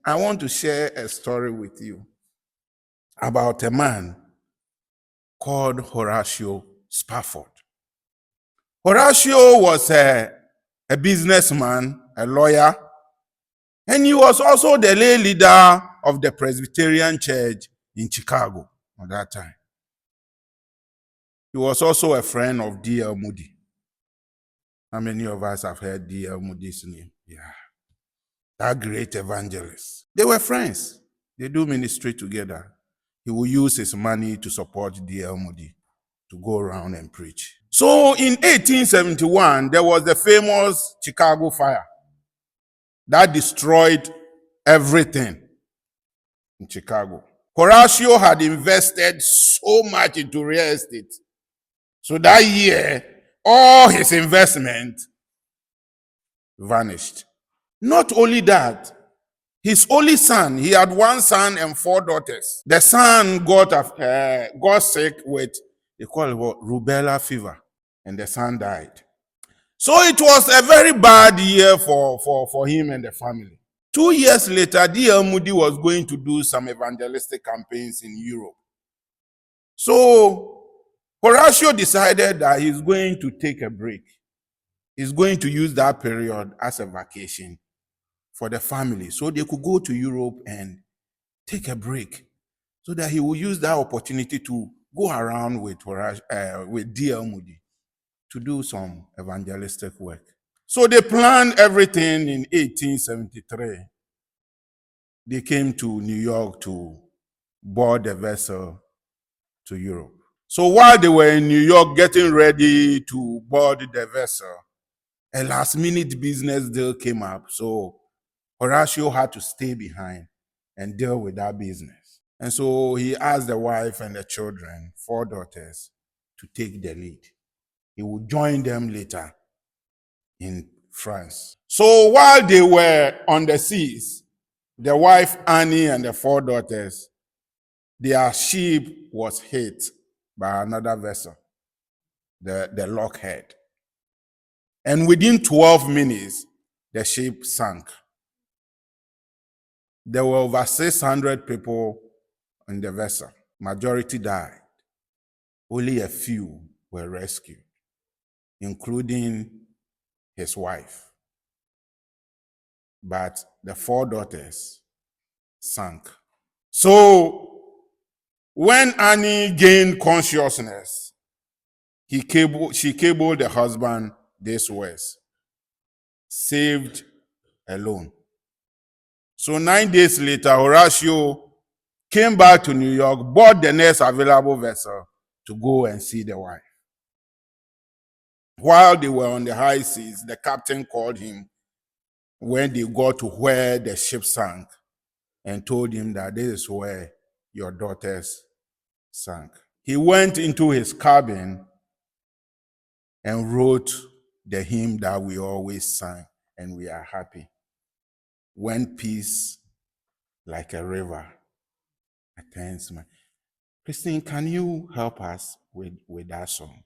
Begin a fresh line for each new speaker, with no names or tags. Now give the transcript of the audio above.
I want to share a story with you about a man called Horatio Spafford. Horatio was a businessman, a lawyer, and he was also the lay leader of the Presbyterian Church in Chicago at that time. He was also a friend of D.L. Moody. How many of us have heard D.L. Moody's name? Yeah. That great evangelist. They were friends. They do ministry together. He will use his money to support D.L. Moody to go around and preach. So in 1871, there was the famous Chicago fire that destroyed everything in Chicago. Horatio had invested so much into real estate. So that year, all his investment vanished. Not only that, his only son, he had one son and 4 daughters. The son got sick with, they call it what, rubella fever, and the son died. So it was a very bad year for him and the family. 2 years later, D.L. Moody was going to do some evangelistic campaigns in Europe. So Horatio decided that he's going to take a break. He's going to use that period as a vacation for the family so they could go to Europe and take a break, so that he will use that opportunity to go around with D.L. Moody to do some evangelistic work. So they planned everything in 1873. They came to New York to board the vessel to Europe. So while they were in New York getting ready to board the vessel, a last-minute business deal came up. So Horatio had to stay behind and deal with that business. And so he asked the wife and the children, 4 daughters, to take the lead. He would join them later in France. So while they were on the seas, the wife Annie and the 4 daughters, their ship was hit by another vessel, the Lockheed. And within 12 minutes, the ship sank. There were over 600 people in the vessel. Majority died. Only a few were rescued, including his wife. But the 4 daughters sank. So when Annie gained consciousness, she cabled the husband this words: saved alone. So 9 days later, Horatio came back to New York, bought the next available vessel to go and see the wife. While they were on the high seas, the captain called him when they got to where the ship sank and told him that this is where your daughters sank. He went into his cabin and wrote the hymn that we always sang, and we are happy. When peace like a river attends my... Christine, can you help us with that song?